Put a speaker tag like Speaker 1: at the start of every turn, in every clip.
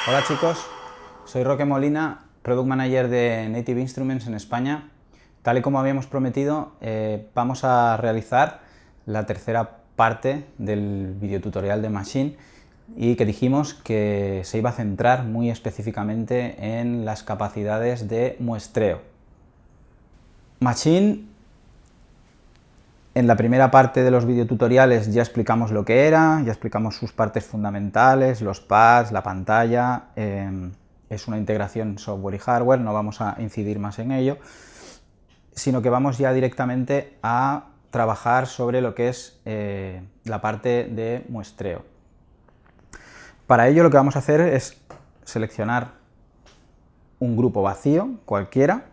Speaker 1: Hola chicos, soy Roque Molina, Product Manager de Native Instruments en España. Tal y como habíamos prometido, vamos a realizar la tercera parte del videotutorial de Machine y que dijimos que se iba a centrar muy específicamente en las capacidades de muestreo. Machine, en la primera parte de los videotutoriales ya explicamos lo que era, ya explicamos sus partes fundamentales, los pads, la pantalla. Es una integración software y hardware, no vamos a incidir más en ello, sino que vamos ya directamente a trabajar sobre lo que es la parte de muestreo. Para ello lo que vamos a hacer es seleccionar un grupo vacío, cualquiera.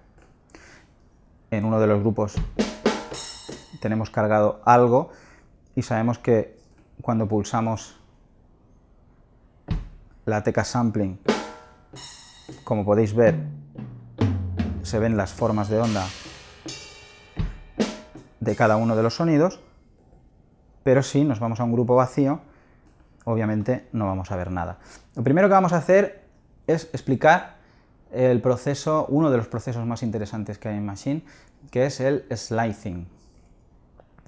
Speaker 1: En uno de los grupos tenemos cargado algo y sabemos que cuando pulsamos la tecla Sampling, como podéis ver, se ven las formas de onda de cada uno de los sonidos, pero si nos vamos a un grupo vacío, obviamente no vamos a ver nada. Lo primero que vamos a hacer es explicar el proceso, uno de los procesos más interesantes que hay en Machine, que es el slicing.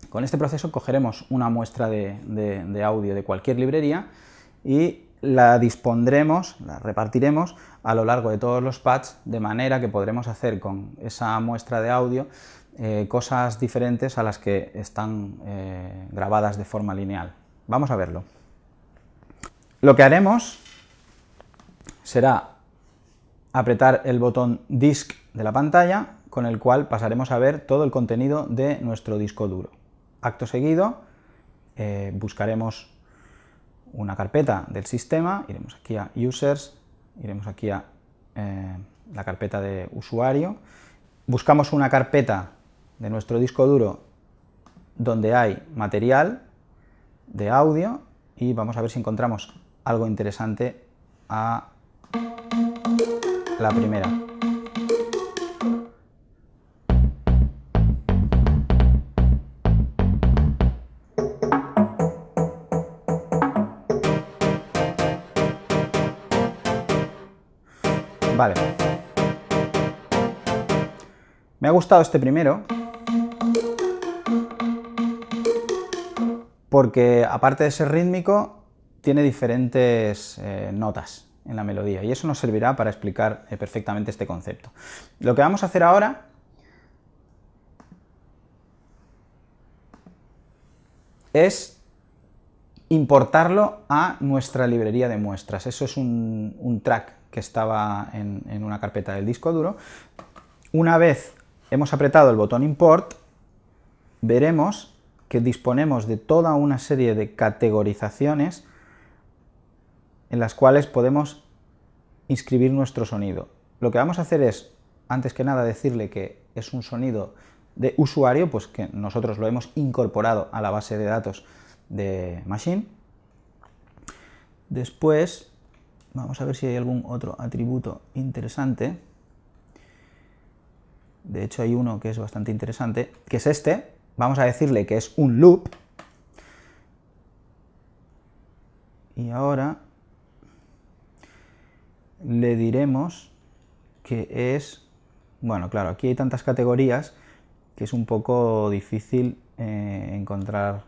Speaker 1: Con este proceso cogeremos una muestra de audio de cualquier librería y la dispondremos, la repartiremos a lo largo de todos los pads, de manera que podremos hacer con esa muestra de audio cosas diferentes a las que están grabadas de forma lineal. Vamos a verlo. Lo que haremos será apretar el botón Disk de la pantalla, con el cual pasaremos a ver todo el contenido de nuestro disco duro. Acto seguido, buscaremos una carpeta del sistema, iremos aquí a Users, iremos aquí a la carpeta de usuario, buscamos una carpeta de nuestro disco duro donde hay material de audio y vamos a ver si encontramos algo interesante a la primera. Vale. Me ha gustado este primero porque, aparte de ser rítmico, tiene diferentes notas en la melodía y eso nos servirá para explicar perfectamente este concepto. Lo que vamos a hacer ahora es importarlo a nuestra librería de muestras. Eso es un track que estaba en una carpeta del disco duro. Una vez hemos apretado el botón Import, veremos que disponemos de toda una serie de categorizaciones en las cuales podemos inscribir nuestro sonido. Lo que vamos a hacer es, antes que nada, decirle que es un sonido de usuario, pues que nosotros lo hemos incorporado a la base de datos de Machine. Después vamos a ver si hay algún otro atributo interesante. De hecho hay uno que es bastante interesante, que es este. Vamos a decirle que es un loop. Y ahora le diremos que es... Bueno, claro, aquí hay tantas categorías que es un poco difícil encontrar.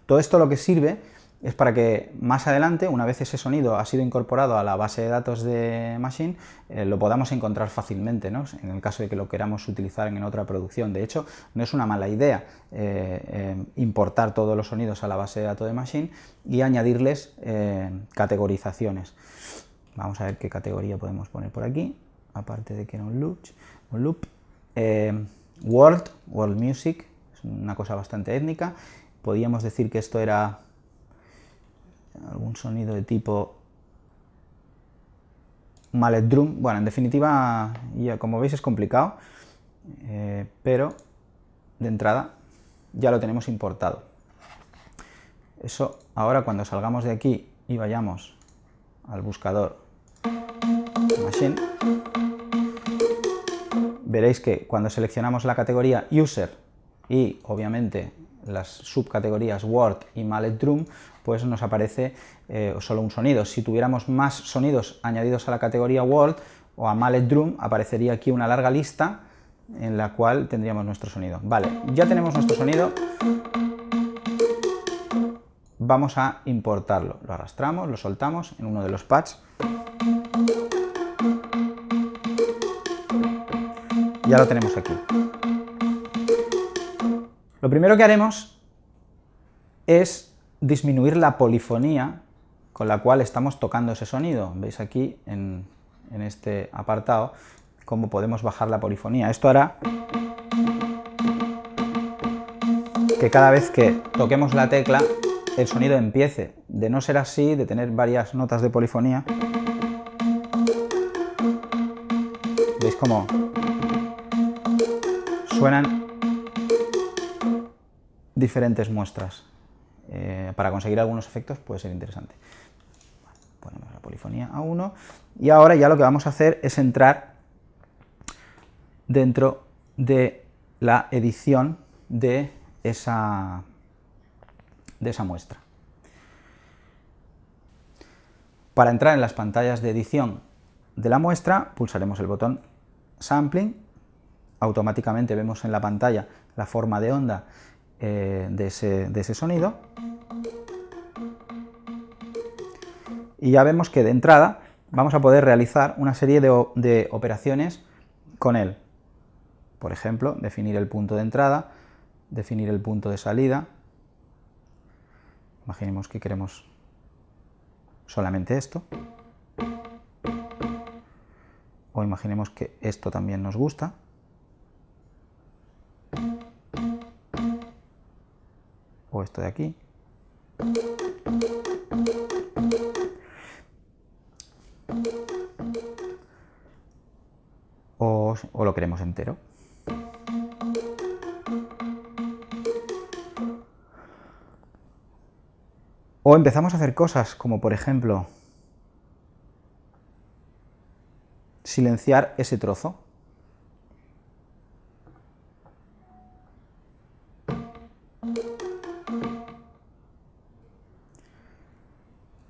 Speaker 1: Todo esto lo que sirve es para que más adelante, una vez ese sonido ha sido incorporado a la base de datos de Machine, lo podamos encontrar fácilmente, ¿no? En el caso de que lo queramos utilizar en otra producción. De hecho, no es una mala idea importar todos los sonidos a la base de datos de Machine y añadirles categorizaciones. Vamos a ver qué categoría podemos poner por aquí, aparte de que era un loop. World Music, es una cosa bastante étnica. Podríamos decir que esto era algún sonido de tipo mallet drum. Bueno, en definitiva, ya como veis es complicado, pero de entrada ya lo tenemos importado. Eso ahora, cuando salgamos de aquí y vayamos al buscador Machine, veréis que cuando seleccionamos la categoría User y obviamente las subcategorías Word y Mallet Drum, pues nos aparece solo un sonido. Si tuviéramos más sonidos añadidos a la categoría Word o a Mallet Drum, aparecería aquí una larga lista en la cual tendríamos nuestro sonido. Vale, ya tenemos nuestro sonido. Vamos a importarlo. Lo arrastramos, lo soltamos en uno de los pads. Ya lo tenemos aquí. Lo primero que haremos es disminuir la polifonía con la cual estamos tocando ese sonido. Veis aquí en este apartado cómo podemos bajar la polifonía. Esto hará que cada vez que toquemos la tecla el sonido empiece. De no ser así, de tener varias notas de polifonía, veis cómo suenan diferentes muestras. Para conseguir algunos efectos puede ser interesante. Ponemos la polifonía a 1 y ahora ya lo que vamos a hacer es entrar dentro de la edición de esa muestra. Para entrar en las pantallas de edición de la muestra, pulsaremos el botón Sampling. Automáticamente vemos en la pantalla la forma de onda de ese sonido. Y ya vemos que de entrada vamos a poder realizar una serie de operaciones con él. Por ejemplo, definir el punto de entrada, definir el punto de salida. Imaginemos que queremos solamente esto. O imaginemos que esto también nos gusta. O esto de aquí. O lo queremos entero. O empezamos a hacer cosas como, por ejemplo, silenciar ese trozo.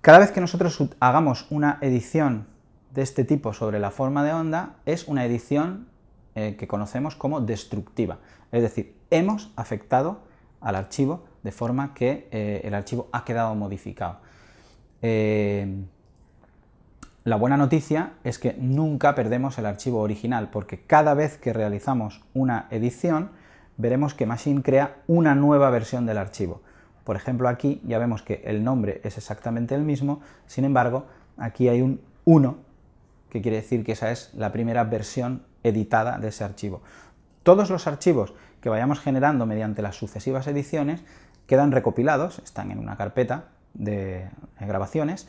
Speaker 1: Cada vez que nosotros hagamos una edición de este tipo sobre la forma de onda, es una edición que conocemos como destructiva. Es decir, hemos afectado al archivo de forma que el archivo ha quedado modificado. La buena noticia es que nunca perdemos el archivo original, porque cada vez que realizamos una edición, veremos que Machine crea una nueva versión del archivo. Por ejemplo, aquí ya vemos que el nombre es exactamente el mismo, sin embargo, aquí hay un 1, que quiere decir que esa es la primera versión editada de ese archivo. Todos los archivos que vayamos generando mediante las sucesivas ediciones quedan recopilados, están en una carpeta de grabaciones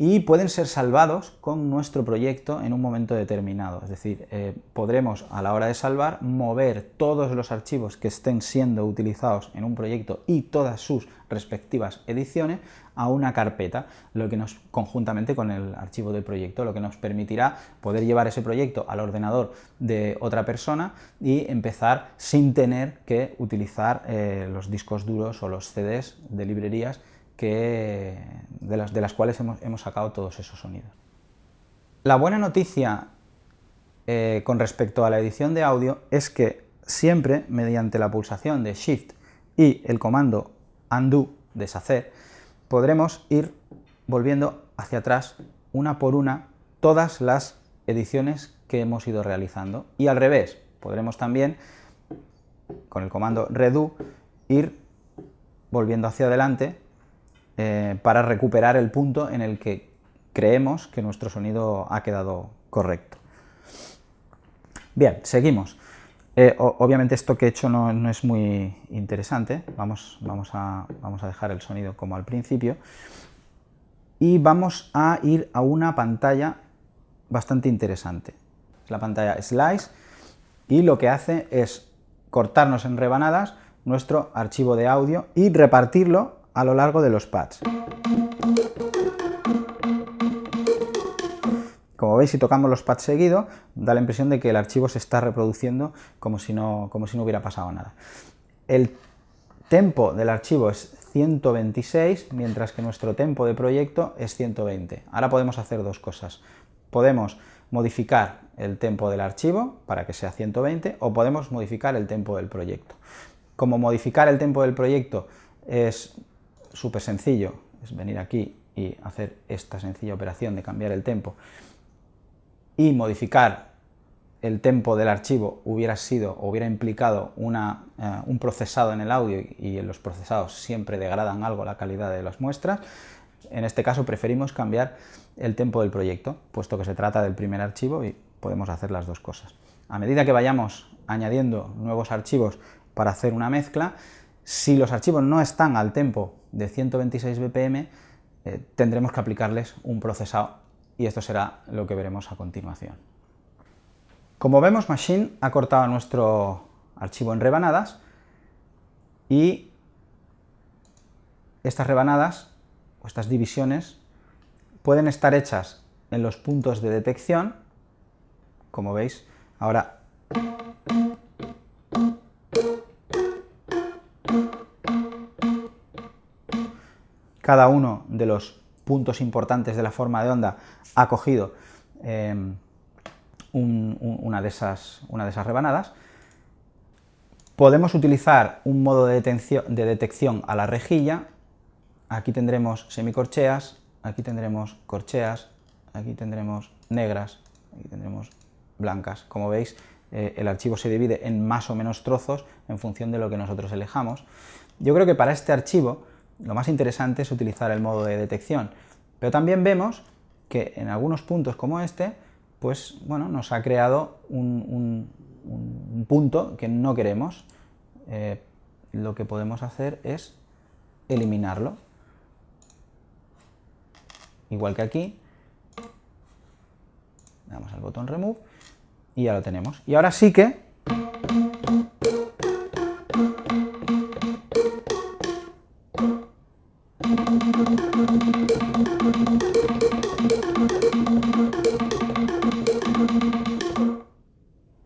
Speaker 1: y pueden ser salvados con nuestro proyecto en un momento determinado. Es decir, podremos a la hora de salvar mover todos los archivos que estén siendo utilizados en un proyecto y todas sus respectivas ediciones a una carpeta, lo que nos, conjuntamente con el archivo del proyecto, lo que nos permitirá poder llevar ese proyecto al ordenador de otra persona y empezar sin tener que utilizar los discos duros o los CDs de librerías de las cuales hemos sacado todos esos sonidos. La buena noticia con respecto a la edición de audio es que siempre mediante la pulsación de Shift y el comando Undo, deshacer, podremos ir volviendo hacia atrás una por una todas las ediciones que hemos ido realizando. Y al revés, podremos también con el comando Redo ir volviendo hacia adelante para recuperar el punto en el que creemos que nuestro sonido ha quedado correcto. Bien, seguimos. Obviamente esto que he hecho no es muy interesante, vamos a dejar el sonido como al principio y vamos a ir a una pantalla bastante interesante. Es la pantalla Slice y lo que hace es cortarnos en rebanadas nuestro archivo de audio y repartirlo a lo largo de los pads. Como veis, si tocamos los pads seguido, da la impresión de que el archivo se está reproduciendo como si no hubiera pasado nada. El tempo del archivo es 126, mientras que nuestro tempo de proyecto es 120. Ahora podemos hacer dos cosas. Podemos modificar el tempo del archivo para que sea 120 o podemos modificar el tempo del proyecto. Como modificar el tempo del proyecto es súper sencillo, es venir aquí y hacer esta sencilla operación de cambiar el tempo, y modificar el tempo del archivo hubiera implicado un procesado en el audio, y los procesados siempre degradan algo la calidad de las muestras. En este caso preferimos cambiar el tempo del proyecto, puesto que se trata del primer archivo y podemos hacer las dos cosas. A medida que vayamos añadiendo nuevos archivos para hacer una mezcla, si los archivos no están al tempo de 126 BPM, tendremos que aplicarles un procesado, y esto será lo que veremos a continuación. Como vemos, Maschine ha cortado nuestro archivo en rebanadas, y estas rebanadas o estas divisiones pueden estar hechas en los puntos de detección, como veis ahora. Cada uno de los puntos importantes de la forma de onda ha cogido una de esas rebanadas. Podemos utilizar un modo de detección a la rejilla. Aquí tendremos semicorcheas, aquí tendremos corcheas, aquí tendremos negras, aquí tendremos blancas. Como veis, el archivo se divide en más o menos trozos en función de lo que nosotros elijamos. Yo creo que para este archivo lo más interesante es utilizar el modo de detección, pero también vemos que en algunos puntos como este, pues bueno, nos ha creado un punto que no queremos. Lo que podemos hacer es eliminarlo. Igual que aquí, le damos al botón Remove y ya lo tenemos. Y ahora sí que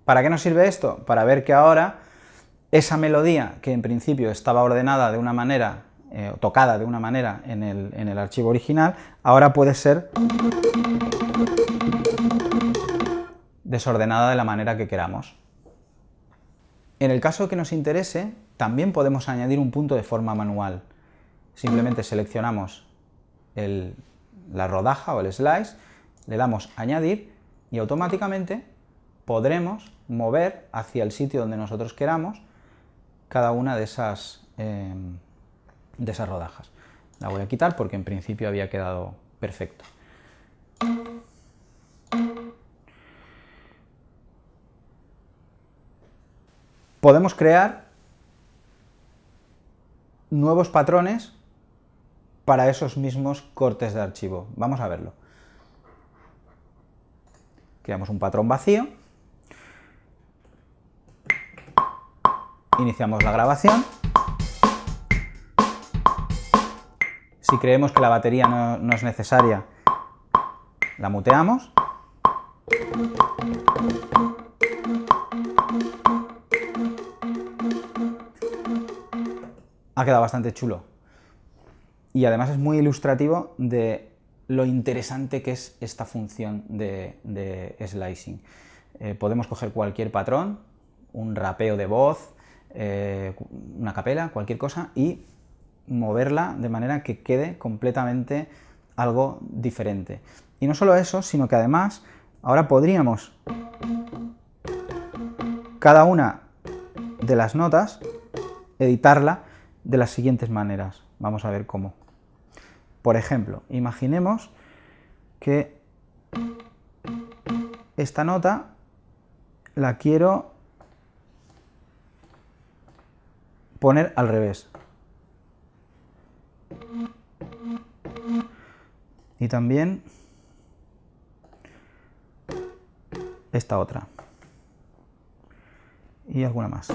Speaker 1: ¿para qué nos sirve esto? Para ver que ahora esa melodía, que en principio estaba ordenada de una manera, tocada de una manera en el archivo original, ahora puede ser desordenada de la manera que queramos. En el caso que nos interese, también podemos añadir un punto de forma manual. Simplemente seleccionamos la rodaja o el slice, le damos añadir y automáticamente podremos mover hacia el sitio donde nosotros queramos cada una de esas rodajas. La voy a quitar porque en principio había quedado perfecto. Podemos crear nuevos patrones para esos mismos cortes de archivo. Vamos a verlo. Creamos un patrón vacío, iniciamos la grabación. Si creemos que la batería no es necesaria, la muteamos. Ha quedado bastante chulo. Y además es muy ilustrativo de lo interesante que es esta función de slicing. Podemos coger cualquier patrón, un rapeo de voz, una capela, cualquier cosa, y moverla de manera que quede completamente algo diferente. Y no solo eso, sino que además ahora podríamos cada una de las notas editarla de las siguientes maneras. Vamos a ver cómo. Por ejemplo, imaginemos que esta nota la quiero poner al revés. Y también esta otra. Y alguna más.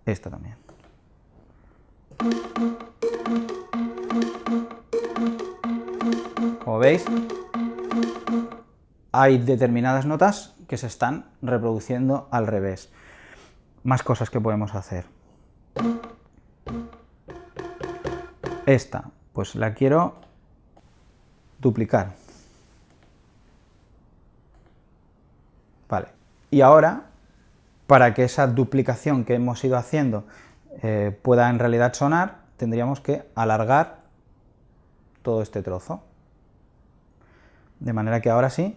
Speaker 1: Esta también. Como veis, hay determinadas notas que se están reproduciendo al revés. Más cosas que podemos hacer. Esta, pues la quiero duplicar. Vale. Y ahora, para que esa duplicación que hemos ido haciendo pueda en realidad sonar, tendríamos que alargar todo este trozo. De manera que ahora sí.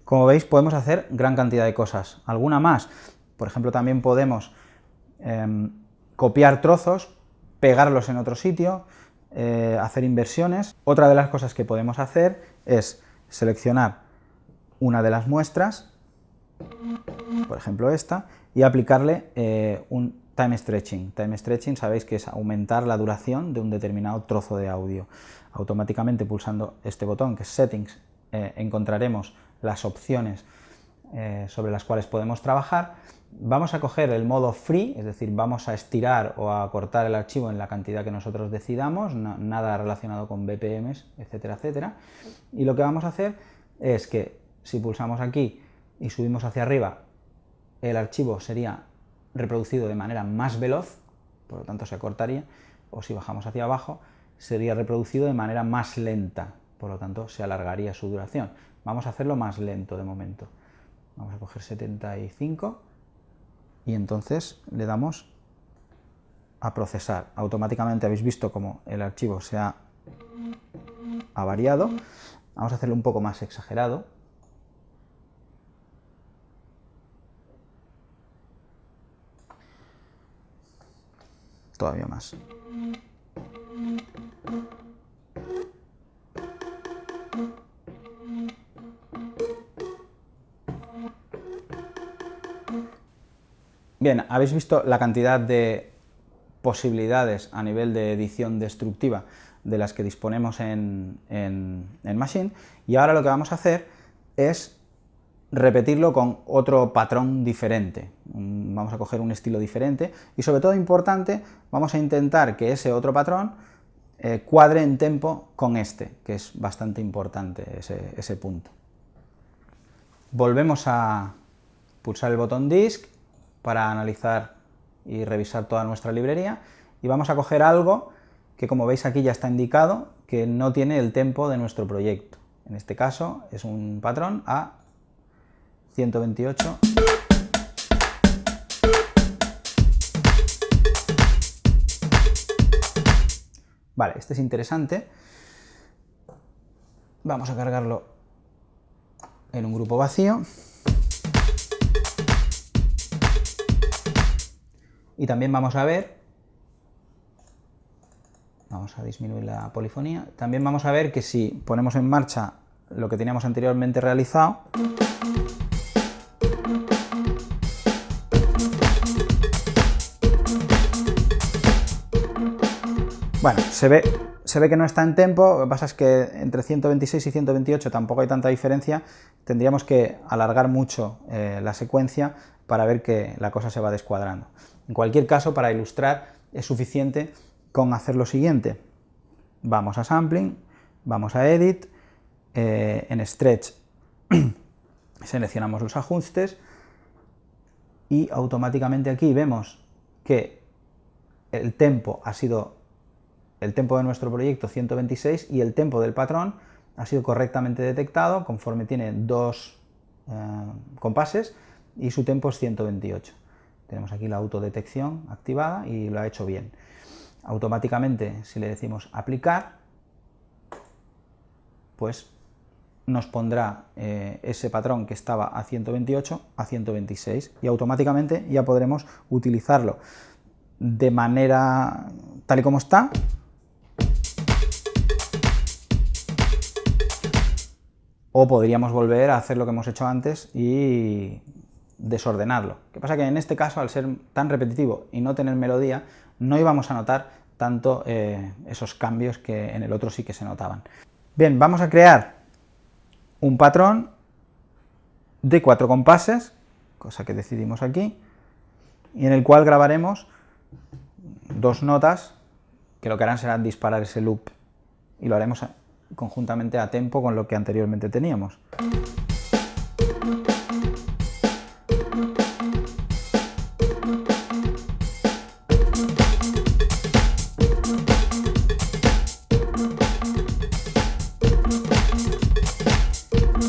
Speaker 1: Como veis, podemos hacer gran cantidad de cosas. Alguna más. Por ejemplo, también podemos copiar trozos, pegarlos en otro sitio, hacer inversiones. Otra de las cosas que podemos hacer es seleccionar una de las muestras, por ejemplo esta, y aplicarle un time stretching. Time stretching sabéis que es aumentar la duración de un determinado trozo de audio. Automáticamente pulsando este botón, que es Settings, encontraremos las opciones sobre las cuales podemos trabajar. Vamos a coger el modo free, es decir, vamos a estirar o a cortar el archivo en la cantidad que nosotros decidamos, nada relacionado con BPMs, etcétera, etcétera. Y lo que vamos a hacer es que si pulsamos aquí y subimos hacia arriba, el archivo sería reproducido de manera más veloz, por lo tanto se acortaría, o si bajamos hacia abajo, sería reproducido de manera más lenta, por lo tanto se alargaría su duración. Vamos a hacerlo más lento de momento. Vamos a coger 75 y entonces le damos a procesar. Automáticamente habéis visto cómo el archivo se ha variado. Vamos a hacerlo un poco más exagerado. Todavía más. Bien, habéis visto la cantidad de posibilidades a nivel de edición destructiva de las que disponemos en Maschine, y ahora lo que vamos a hacer es repetirlo con otro patrón diferente. Vamos a coger un estilo diferente y, sobre todo importante, vamos a intentar que ese otro patrón cuadre en tempo con este, que es bastante importante ese punto. Volvemos a pulsar el botón Disk para analizar y revisar toda nuestra librería, y vamos a coger algo que, como veis aquí, ya está indicado que no tiene el tempo de nuestro proyecto. En este caso es un patrón a 128. Vale, este es interesante. Vamos a cargarlo en un grupo vacío. Y también vamos a ver, vamos a disminuir la polifonía, también vamos a ver que si ponemos en marcha lo que teníamos anteriormente realizado, bueno, se ve que no está en tempo. Lo que pasa es que entre 126 y 128 tampoco hay tanta diferencia. Tendríamos que alargar mucho la secuencia para ver que la cosa se va descuadrando. En cualquier caso, para ilustrar, es suficiente con hacer lo siguiente. Vamos a Sampling, vamos a Edit, en Stretch seleccionamos los ajustes y automáticamente aquí vemos que el tempo ha sido el tempo de nuestro proyecto 126 y el tempo del patrón ha sido correctamente detectado conforme tiene dos compases y su tempo es 128. Tenemos aquí la autodetección activada y lo ha hecho bien. Automáticamente, si le decimos aplicar, pues nos pondrá ese patrón que estaba a 128 a 126 y automáticamente ya podremos utilizarlo de manera tal y como está, o podríamos volver a hacer lo que hemos hecho antes y desordenarlo. Lo que pasa que en este caso, al ser tan repetitivo y no tener melodía, no íbamos a notar tanto esos cambios que en el otro sí que se notaban. Bien, vamos a crear un patrón de 4 compases, cosa que decidimos aquí, y en el cual grabaremos 2 notas que lo que harán será disparar ese loop, y lo haremos conjuntamente a tempo con lo que anteriormente teníamos.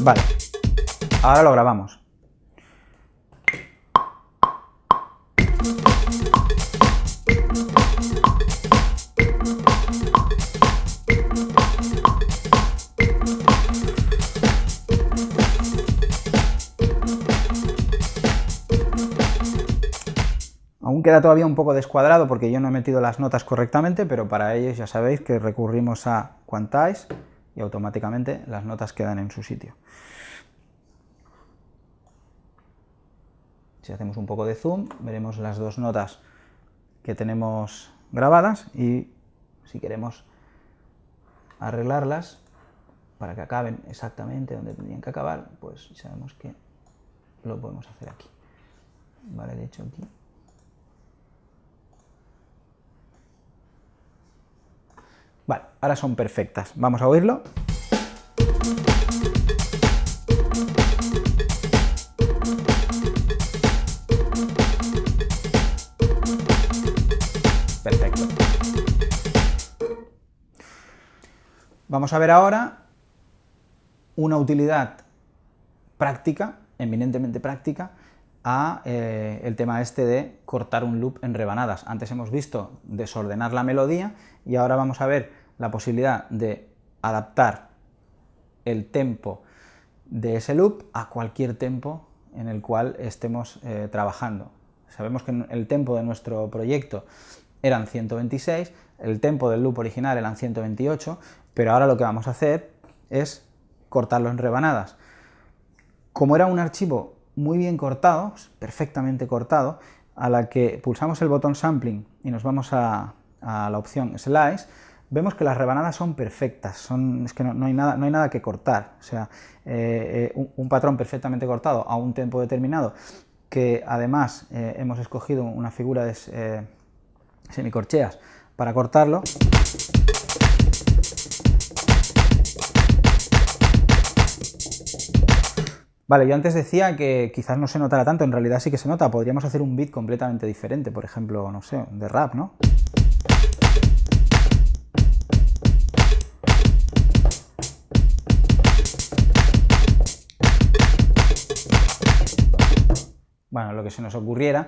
Speaker 1: Vale, ahora lo grabamos. Aún queda todavía un poco descuadrado porque yo no he metido las notas correctamente, pero para ello ya sabéis que recurrimos a Quantize y automáticamente las notas quedan en su sitio. Si hacemos un poco de zoom, veremos las dos notas que tenemos grabadas y si queremos arreglarlas para que acaben exactamente donde tendrían que acabar, pues sabemos que lo podemos hacer aquí. Vale, de hecho aquí. Vale, ahora son perfectas. Vamos a oírlo. Perfecto. Vamos a ver ahora una utilidad práctica, eminentemente práctica, a el tema este de cortar un loop en rebanadas. Antes hemos visto desordenar la melodía y ahora vamos a ver la posibilidad de adaptar el tempo de ese loop a cualquier tempo en el cual estemos trabajando. Sabemos que el tempo de nuestro proyecto eran 126, el tempo del loop original eran 128, pero ahora lo que vamos a hacer es cortarlo en rebanadas. Como era un archivo muy bien cortado, perfectamente cortado, a la que pulsamos el botón Sampling y nos vamos a la opción Slice, vemos que las rebanadas son perfectas, es que no hay nada que cortar. O sea, un patrón perfectamente cortado a un tempo determinado, que además hemos escogido una figura de semicorcheas para cortarlo. Vale, yo antes decía que quizás no se notara tanto, en realidad sí que se nota. Podríamos hacer un beat completamente diferente, por ejemplo, no sé, de rap, ¿no? Bueno, lo que se nos ocurriera,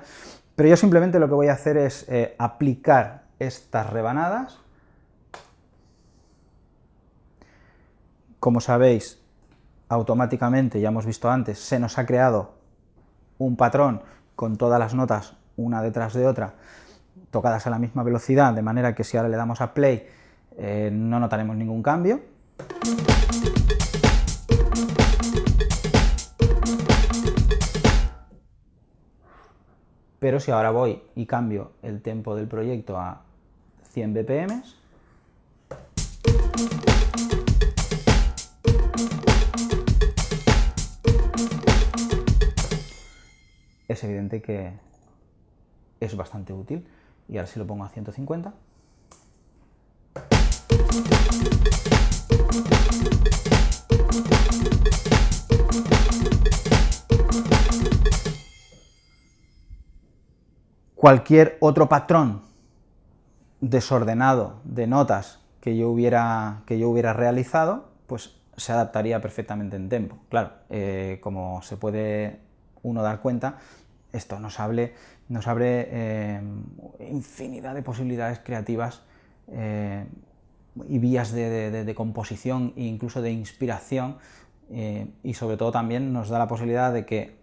Speaker 1: pero yo simplemente lo que voy a hacer es aplicar estas rebanadas. Como sabéis, automáticamente, ya hemos visto antes, se nos ha creado un patrón con todas las notas una detrás de otra, tocadas a la misma velocidad, de manera que si ahora le damos a play no notaremos ningún cambio. Pero si ahora voy y cambio el tempo del proyecto a 100 BPM, es evidente que es bastante útil. Y ahora si lo pongo a 150. Cualquier otro patrón desordenado de notas que yo hubiera realizado, pues se adaptaría perfectamente en tempo. Claro, como se puede uno dar cuenta, esto nos abre infinidad de posibilidades creativas y vías de composición e incluso de inspiración, y sobre todo también nos da la posibilidad de que,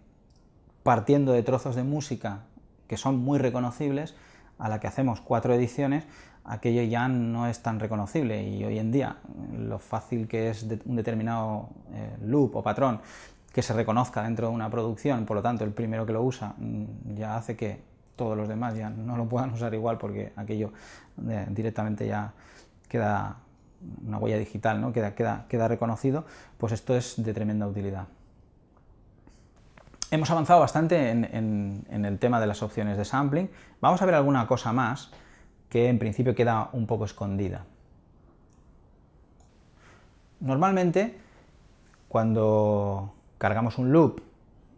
Speaker 1: partiendo de trozos de música que son muy reconocibles, a la que hacemos 4 ediciones, aquello ya no es tan reconocible, y hoy en día lo fácil que es un determinado loop o patrón que se reconozca dentro de una producción, por lo tanto el primero que lo usa ya hace que todos los demás ya no lo puedan usar igual, porque aquello directamente ya queda una huella digital, ¿no? queda reconocido. Pues esto es de tremenda utilidad. Hemos avanzado bastante en el tema de las opciones de sampling. Vamos a ver alguna cosa más que en principio queda un poco escondida. Normalmente, cuando cargamos un loop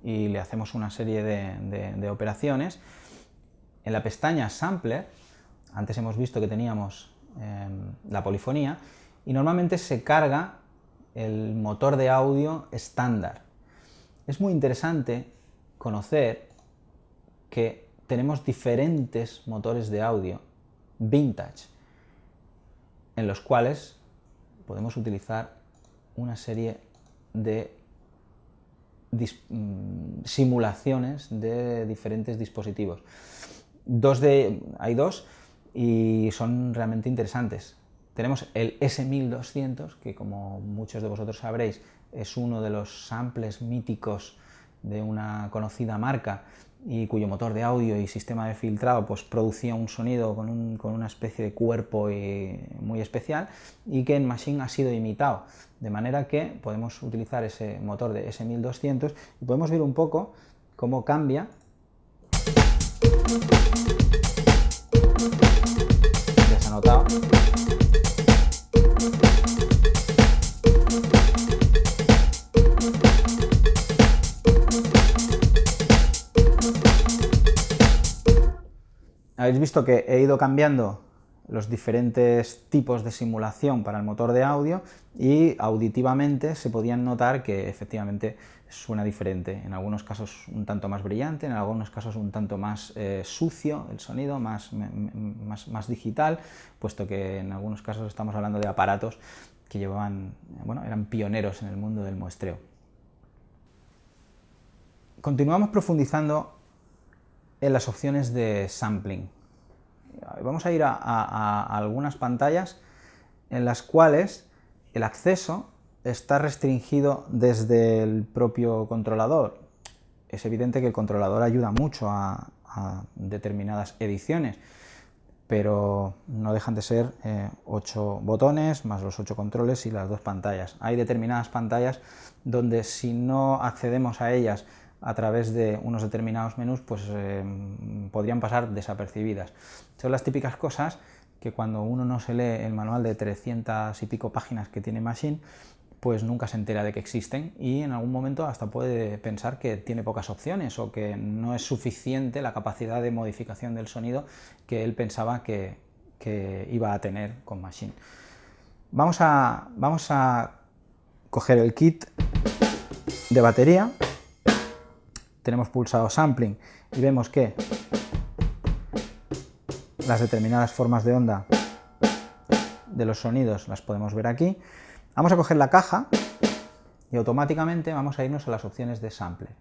Speaker 1: y le hacemos una serie de operaciones, en la pestaña Sampler, antes hemos visto que teníamos la polifonía, y normalmente se carga el motor de audio estándar. Es muy interesante conocer que tenemos diferentes motores de audio vintage, en los cuales podemos utilizar una serie de simulaciones de diferentes dispositivos. Hay dos y son realmente interesantes. Tenemos el S1200, que como muchos de vosotros sabréis, es uno de los samples míticos de una conocida marca y cuyo motor de audio y sistema de filtrado pues producía un sonido con una especie de cuerpo muy especial, y que en Maschine ha sido imitado, de manera que podemos utilizar ese motor de S1200 y podemos ver un poco cómo cambia. Ya se ha notado. Habéis visto que he ido cambiando los diferentes tipos de simulación para el motor de audio y auditivamente se podían notar que efectivamente suena diferente. En algunos casos un tanto más brillante, en algunos casos un tanto más sucio el sonido, más digital, puesto que en algunos casos estamos hablando de aparatos que eran pioneros en el mundo del muestreo. Continuamos profundizando en las opciones de sampling. Vamos a ir a algunas pantallas en las cuales el acceso está restringido desde el propio controlador. Es evidente que el controlador ayuda mucho a determinadas ediciones, pero no dejan de ser 8 botones más los 8 controles y las 2 pantallas. Hay determinadas pantallas donde si no accedemos a ellas a través de unos determinados menús, pues podrían pasar desapercibidas. Son las típicas cosas que cuando uno no se lee el manual de 300 y pico páginas que tiene Maschine, pues nunca se entera de que existen y en algún momento hasta puede pensar que tiene pocas opciones o que no es suficiente la capacidad de modificación del sonido que él pensaba que iba a tener con Maschine. Vamos a coger el kit de batería. Tenemos pulsado Sampling y vemos que las determinadas formas de onda de los sonidos las podemos ver aquí. Vamos a coger la caja y automáticamente vamos a irnos a las opciones de Sampler.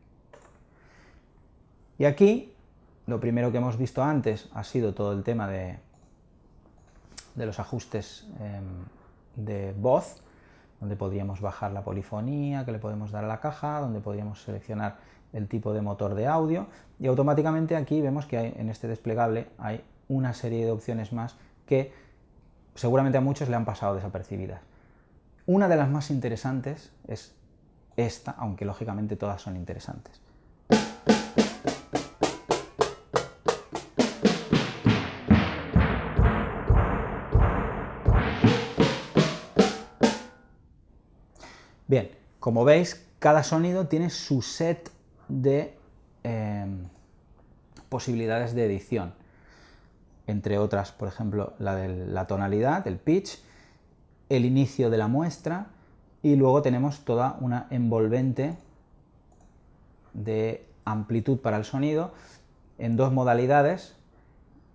Speaker 1: Y aquí lo primero que hemos visto antes ha sido todo el tema de los ajustes de voz, donde podríamos bajar la polifonía que le podemos dar a la caja, donde podríamos seleccionar el tipo de motor de audio, y automáticamente aquí vemos que en este desplegable hay una serie de opciones más que seguramente a muchos le han pasado desapercibidas. Una de las más interesantes es esta, aunque lógicamente todas son interesantes. Bien, como veis, cada sonido tiene su set de posibilidades de edición, entre otras, por ejemplo, la de la tonalidad, el pitch, el inicio de la muestra, y luego tenemos toda una envolvente de amplitud para el sonido en dos modalidades,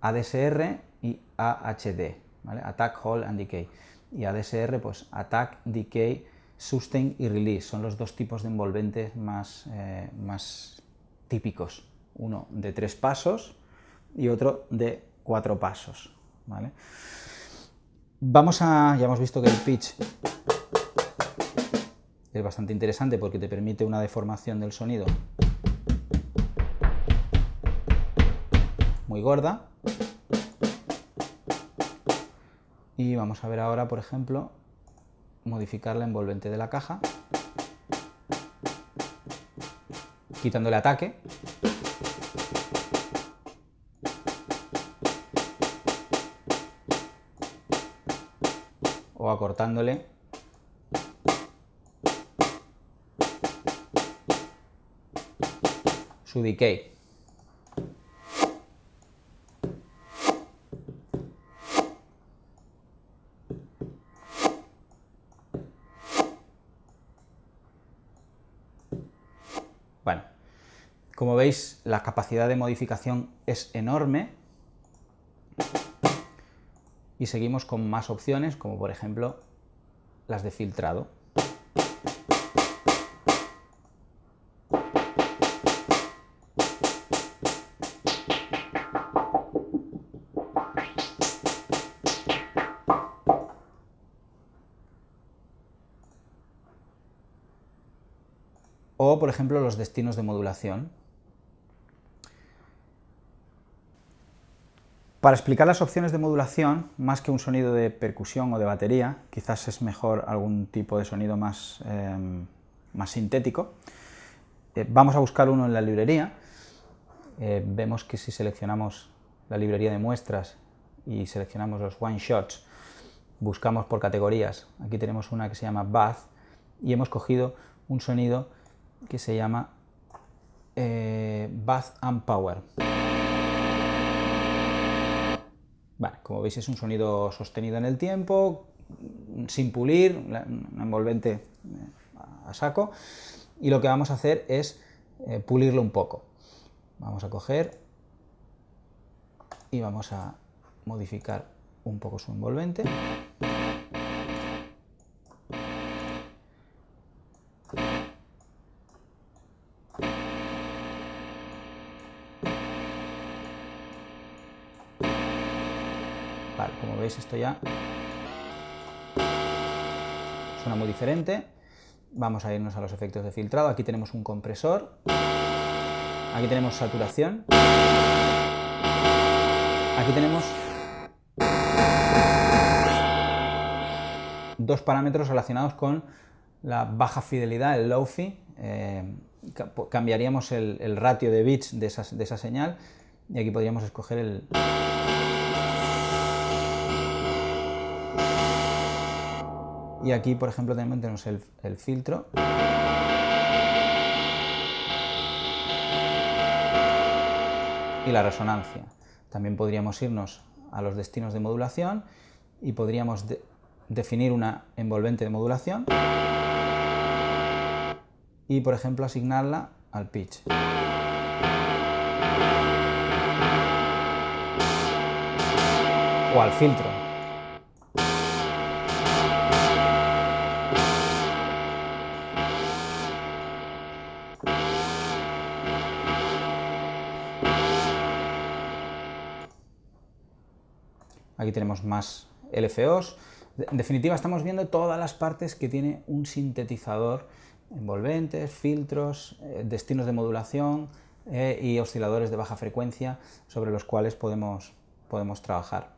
Speaker 1: ADSR y AHD, ¿vale? Attack, Hold and Decay. Y ADSR, pues Attack, Decay, Sustain y Release, son los dos tipos de envolventes más típicos, uno de 3 pasos y otro de 4 pasos, ¿vale? Ya hemos visto que el pitch es bastante interesante porque te permite una deformación del sonido muy gorda. Y vamos a ver ahora, por ejemplo, modificar la envolvente de la caja, quitándole ataque. O acortándole su decay. Bueno, como veis, la capacidad de modificación es enorme y seguimos con más opciones, como por ejemplo las de filtrado. O, por ejemplo, los destinos de modulación. Para explicar las opciones de modulación, más que un sonido de percusión o de batería, quizás es mejor algún tipo de sonido más sintético. Vamos a buscar uno en la librería. Vemos que si seleccionamos la librería de muestras y seleccionamos los one shots, buscamos por categorías. Aquí tenemos una que se llama Bass y hemos cogido un sonido que se llama Bass and Power. Vale, como veis es un sonido sostenido en el tiempo, sin pulir, un envolvente a saco, y lo que vamos a hacer es pulirlo un poco. Vamos a coger y vamos a modificar un poco su envolvente. Vale, como veis esto ya suena muy diferente. Vamos a irnos a los efectos de filtrado. Aquí tenemos un compresor, aquí tenemos saturación, aquí tenemos dos parámetros relacionados con la baja fidelidad, el low-fi. Cambiaríamos el ratio de bits de esa señal y aquí podríamos escoger el... Y aquí, por ejemplo, tenemos el filtro. Y la resonancia. También podríamos irnos a los destinos de modulación y podríamos definir una envolvente de modulación y, por ejemplo, asignarla al pitch. O al filtro. Aquí tenemos más LFOs. En definitiva, estamos viendo todas las partes que tiene un sintetizador: envolventes, filtros, destinos de modulación y osciladores de baja frecuencia sobre los cuales podemos trabajar.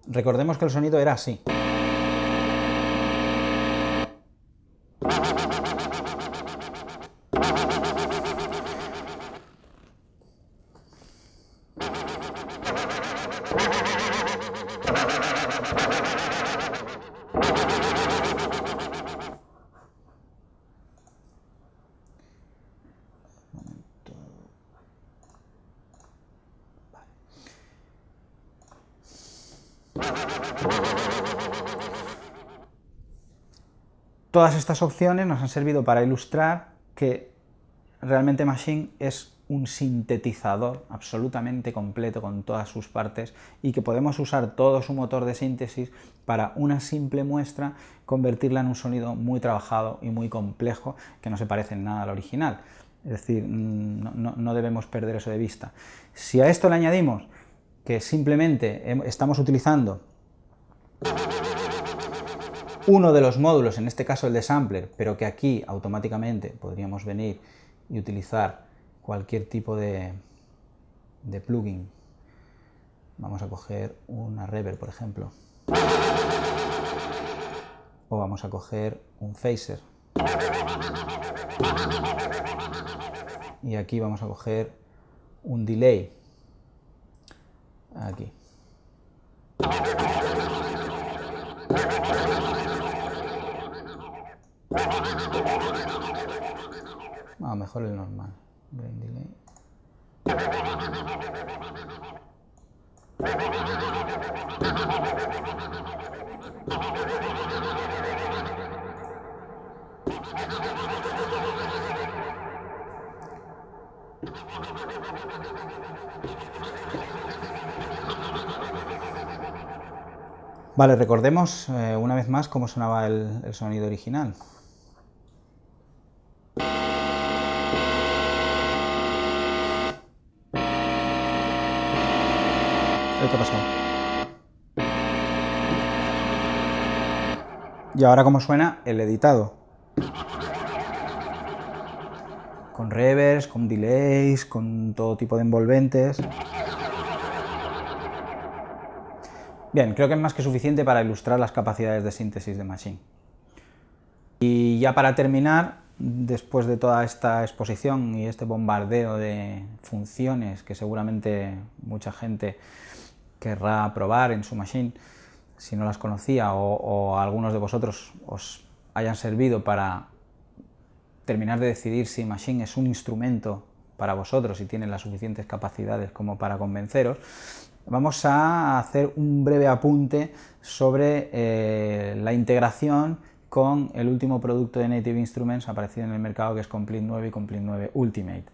Speaker 1: Recordemos que el sonido era así. Todas estas opciones nos han servido para ilustrar que realmente Maschine es un sintetizador absolutamente completo con todas sus partes y que podemos usar todo su motor de síntesis para una simple muestra convertirla en un sonido muy trabajado y muy complejo que no se parece en nada al original. Es decir, no debemos perder eso de vista. Si a esto le añadimos que simplemente estamos utilizando uno de los módulos, en este caso el de sampler, pero que aquí automáticamente podríamos venir y utilizar cualquier tipo de plugin Vamos a coger una reverb, por ejemplo. O vamos a coger un phaser. Y aquí vamos a coger un delay. Aquí. Mejor el normal. Grain delay. Vale, recordemos una vez más cómo sonaba el sonido original. ¿Qué ha pasado? Y ahora cómo suena el editado. Con reverbs, con delays, con todo tipo de envolventes. Bien, creo que es más que suficiente para ilustrar las capacidades de síntesis de Maschine. Y ya para terminar, después de toda esta exposición y este bombardeo de funciones que seguramente mucha gente querrá probar en su Maschine, si no las conocía o algunos de vosotros os hayan servido para terminar de decidir si Maschine es un instrumento para vosotros y tiene las suficientes capacidades como para convenceros, vamos a hacer un breve apunte sobre la integración con el último producto de Native Instruments aparecido en el mercado, que es Complete 9 y Complete 9 Ultimate.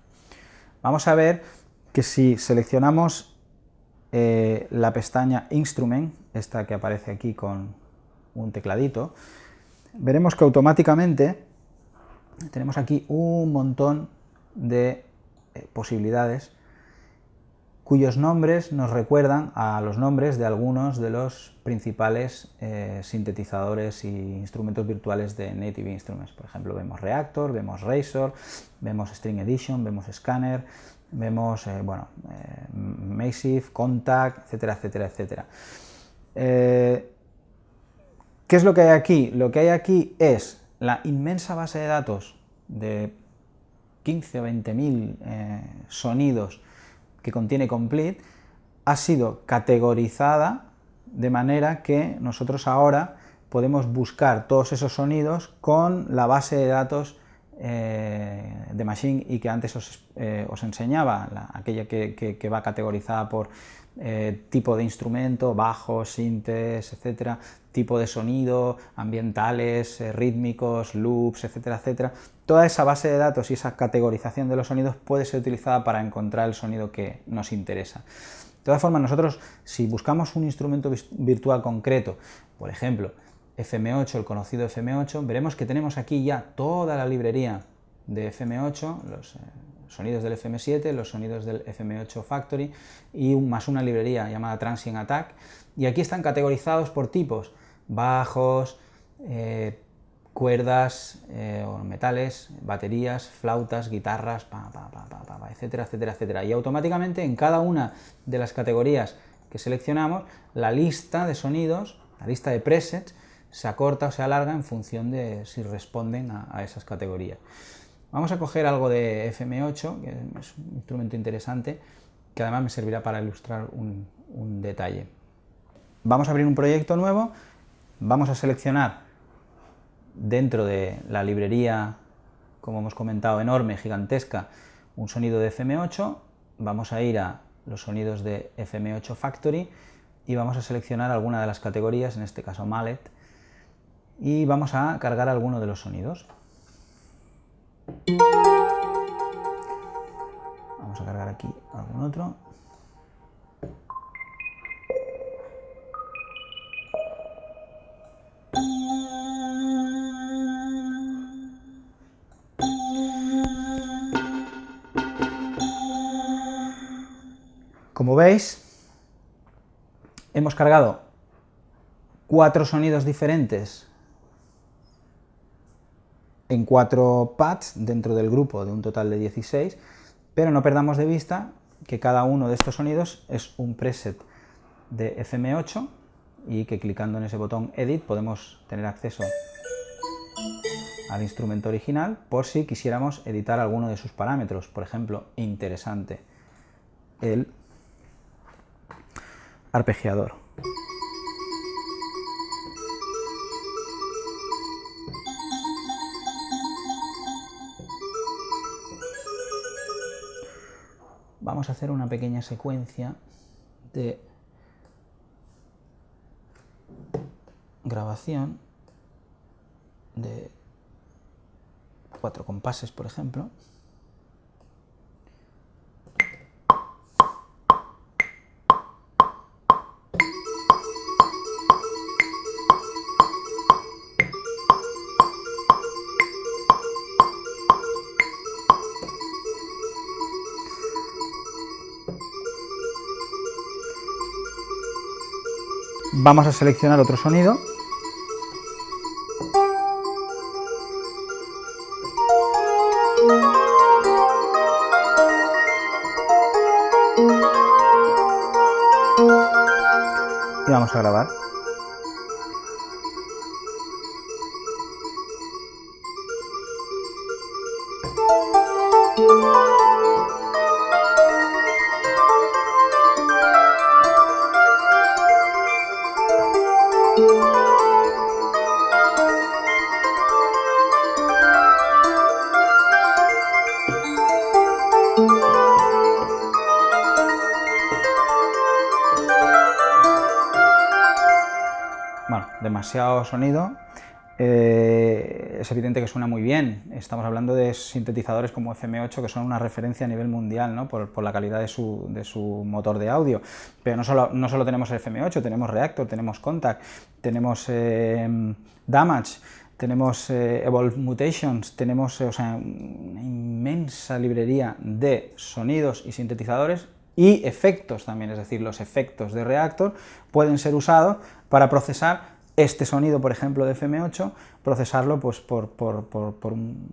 Speaker 1: Vamos a ver que si seleccionamos la pestaña Instrument, esta que aparece aquí con un tecladito, veremos que automáticamente tenemos aquí un montón de posibilidades cuyos nombres nos recuerdan a los nombres de algunos de los principales sintetizadores e instrumentos virtuales de Native Instruments. Por ejemplo, vemos Reaktor, vemos Razor, vemos String Edition, vemos Scanner, vemos Massive, Kontakt, etcétera, etcétera, etcétera. ¿Qué es lo que hay aquí? Lo que hay aquí es la inmensa base de datos de 15 o 20.000 sonidos que contiene Complete, ha sido categorizada de manera que nosotros ahora podemos buscar todos esos sonidos con la base de datos de Maschine y que antes os enseñaba, aquella que va categorizada por tipo de instrumento, bajo, sintes, etcétera, tipo de sonido, ambientales, rítmicos, loops, etcétera, etcétera. Toda esa base de datos y esa categorización de los sonidos puede ser utilizada para encontrar el sonido que nos interesa. De todas formas, nosotros, si buscamos un instrumento virtual concreto, por ejemplo, FM8, el conocido FM8, veremos que tenemos aquí ya toda la librería de FM8, los sonidos del FM7, los sonidos del FM8 Factory y más una librería llamada Transient Attack, y aquí están categorizados por tipos: bajos, cuerdas, metales, baterías, flautas, guitarras, etcétera, etcétera, etcétera. Y automáticamente en cada una de las categorías que seleccionamos, la lista de sonidos, la lista de presets, se acorta o se alarga en función de si responden a esas categorías. Vamos a coger algo de FM8, que es un instrumento interesante, que además me servirá para ilustrar un detalle. Vamos a abrir un proyecto nuevo, vamos a seleccionar dentro de la librería, como hemos comentado, enorme, gigantesca, un sonido de FM8, vamos a ir a los sonidos de FM8 Factory y vamos a seleccionar alguna de las categorías, en este caso Mallet, y vamos a cargar alguno de los sonidos. Vamos a cargar aquí algún otro. Como veis, hemos cargado 4 sonidos diferentes en 4 pads dentro del grupo de un total de 16, pero no perdamos de vista que cada uno de estos sonidos es un preset de FM8 y que clicando en ese botón Edit podemos tener acceso al instrumento original por si quisiéramos editar alguno de sus parámetros. Por ejemplo, interesante, el arpegiador. Vamos a hacer una pequeña secuencia de grabación de 4 compases, por ejemplo. Vamos a seleccionar otro sonido. Y vamos a grabar. Bueno, demasiado sonido. Es evidente que suena muy bien. Estamos hablando de sintetizadores como FM8 que son una referencia a nivel mundial, ¿no? por la calidad de su motor de audio. Pero no solo tenemos el FM8, tenemos Reaktor, tenemos Kontakt, tenemos Damage, tenemos Evolve Mutations, tenemos una inmensa librería de sonidos y sintetizadores y efectos también, es decir, los efectos de Reaktor pueden ser usados para procesar este sonido, por ejemplo, de FM8, procesarlo pues, por un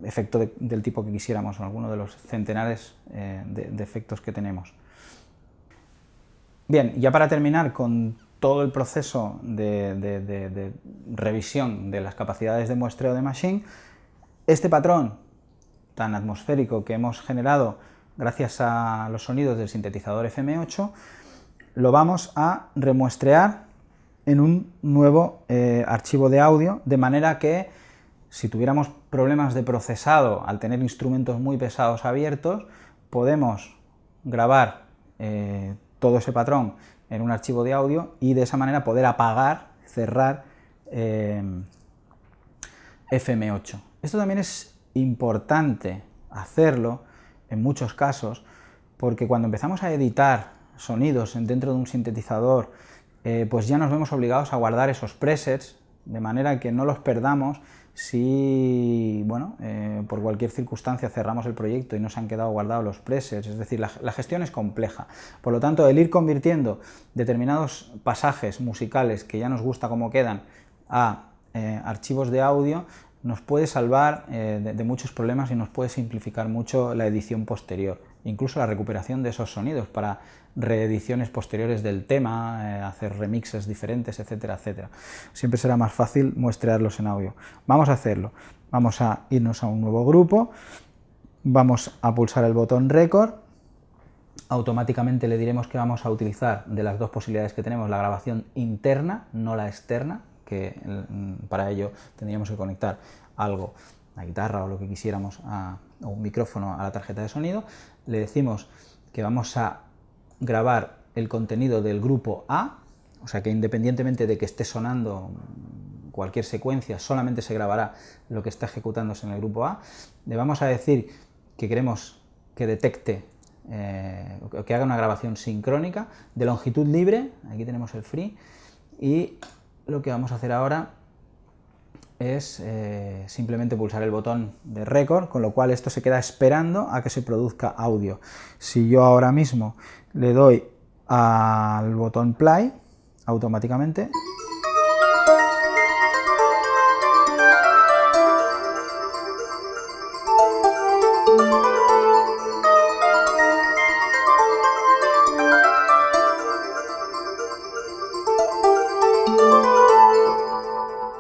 Speaker 1: efecto del tipo que quisiéramos, o alguno de los centenares de efectos que tenemos. Bien, ya para terminar con todo el proceso de revisión de las capacidades de muestreo de Maschine, este patrón tan atmosférico que hemos generado gracias a los sonidos del sintetizador FM8, lo vamos a remuestrear en un nuevo archivo de audio, de manera que si tuviéramos problemas de procesado al tener instrumentos muy pesados abiertos, podemos grabar todo ese patrón en un archivo de audio y de esa manera poder apagar, cerrar FM8. Esto también es importante hacerlo en muchos casos, porque cuando empezamos a editar sonidos dentro de un sintetizador, pues ya nos vemos obligados a guardar esos presets, de manera que no los perdamos si, bueno, por cualquier circunstancia cerramos el proyecto y no se han quedado guardados los presets. Es decir, la gestión es compleja. Por lo tanto, el ir convirtiendo determinados pasajes musicales que ya nos gusta cómo quedan a archivos de audio nos puede salvar de muchos problemas y nos puede simplificar mucho la edición posterior, incluso la recuperación de esos sonidos para reediciones posteriores del tema, hacer remixes diferentes, etcétera, etcétera. Siempre será más fácil muestrearlos en audio. Vamos a hacerlo. Vamos a irnos a un nuevo grupo, vamos a pulsar el botón Record, automáticamente le diremos que vamos a utilizar de las dos posibilidades que tenemos la grabación interna, no la externa, que para ello tendríamos que conectar algo, una guitarra o lo que quisiéramos, o un micrófono a la tarjeta de sonido. Le decimos que vamos a grabar el contenido del grupo A, o sea que independientemente de que esté sonando cualquier secuencia, solamente se grabará lo que está ejecutándose en el grupo A. Le vamos a decir que queremos que detecte, que haga una grabación sincrónica de longitud libre, aquí tenemos el free, y lo que vamos a hacer ahora es simplemente pulsar el botón de Record, con lo cual esto se queda esperando a que se produzca audio. Si yo ahora mismo le doy al botón Play, automáticamente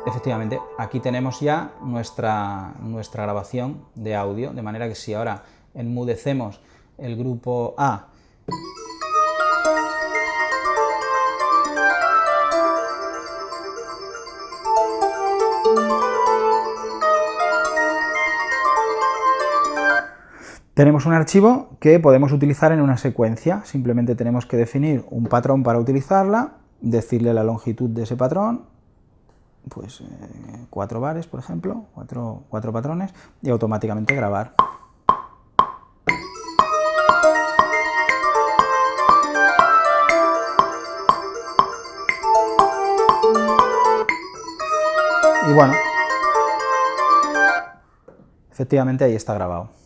Speaker 1: Efectivamente, aquí tenemos ya nuestra grabación de audio, de manera que si ahora enmudecemos el grupo A tenemos un archivo que podemos utilizar en una secuencia. Simplemente tenemos que definir un patrón para utilizarla, decirle la longitud de ese patrón, pues 4 bares, por ejemplo, 4 patrones, y automáticamente grabar. Y bueno, efectivamente ahí está grabado.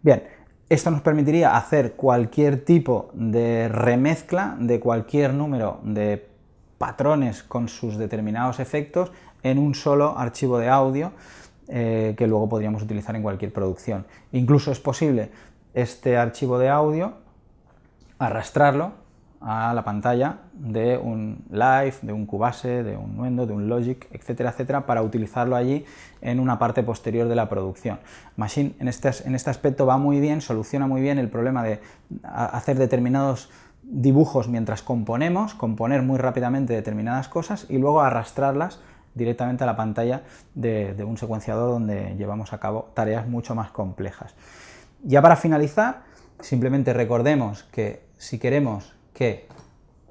Speaker 1: Bien, esto nos permitiría hacer cualquier tipo de remezcla de cualquier número de patrones con sus determinados efectos en un solo archivo de audio que luego podríamos utilizar en cualquier producción. Incluso es posible este archivo de audio arrastrarlo a la pantalla de un Live, de un Cubase, de un Nuendo, de un Logic, etcétera, etcétera, para utilizarlo allí en una parte posterior de la producción. Machine en este aspecto va muy bien, soluciona muy bien el problema de hacer determinados dibujos mientras componemos, componer muy rápidamente determinadas cosas y luego arrastrarlas directamente a la pantalla de un secuenciador donde llevamos a cabo tareas mucho más complejas. Ya para finalizar, simplemente recordemos que si queremos que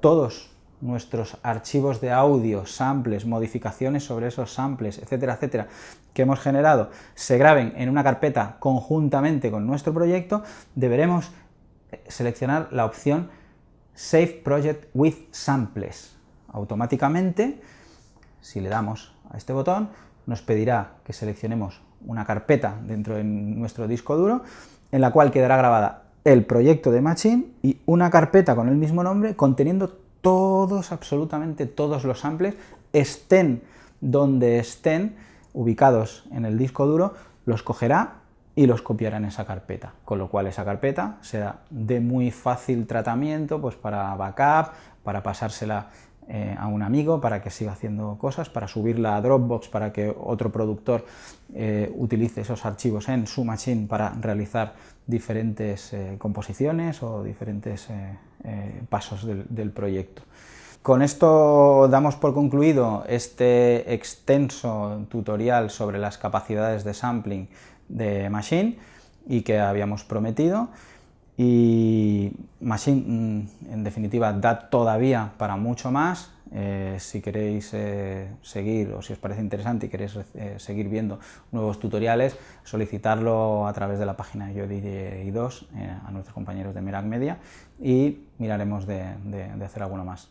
Speaker 1: todos nuestros archivos de audio, samples, modificaciones sobre esos samples, etcétera, etcétera, que hemos generado, se graben en una carpeta conjuntamente con nuestro proyecto, deberemos seleccionar la opción Save Project with Samples. Automáticamente, si le damos a este botón, nos pedirá que seleccionemos una carpeta dentro de nuestro disco duro, en la cual quedará grabada el proyecto de Machine y una carpeta con el mismo nombre conteniendo todos, absolutamente todos los samples, estén donde estén ubicados en el disco duro, los cogerá y los copiará en esa carpeta, con lo cual esa carpeta será de muy fácil tratamiento pues para backup, para pasársela a un amigo para que siga haciendo cosas, para subirla a Dropbox para que otro productor utilice esos archivos en su Machine para realizar diferentes composiciones o diferentes pasos del proyecto. Con esto damos por concluido este extenso tutorial sobre las capacidades de sampling de Machine y que habíamos prometido. Y Machine, en definitiva, da todavía para mucho más. Si queréis seguir, o si os parece interesante y queréis seguir viendo nuevos tutoriales, solicitarlo a través de la página Yo DJ 2 a nuestros compañeros de Merak Media y miraremos de hacer alguno más.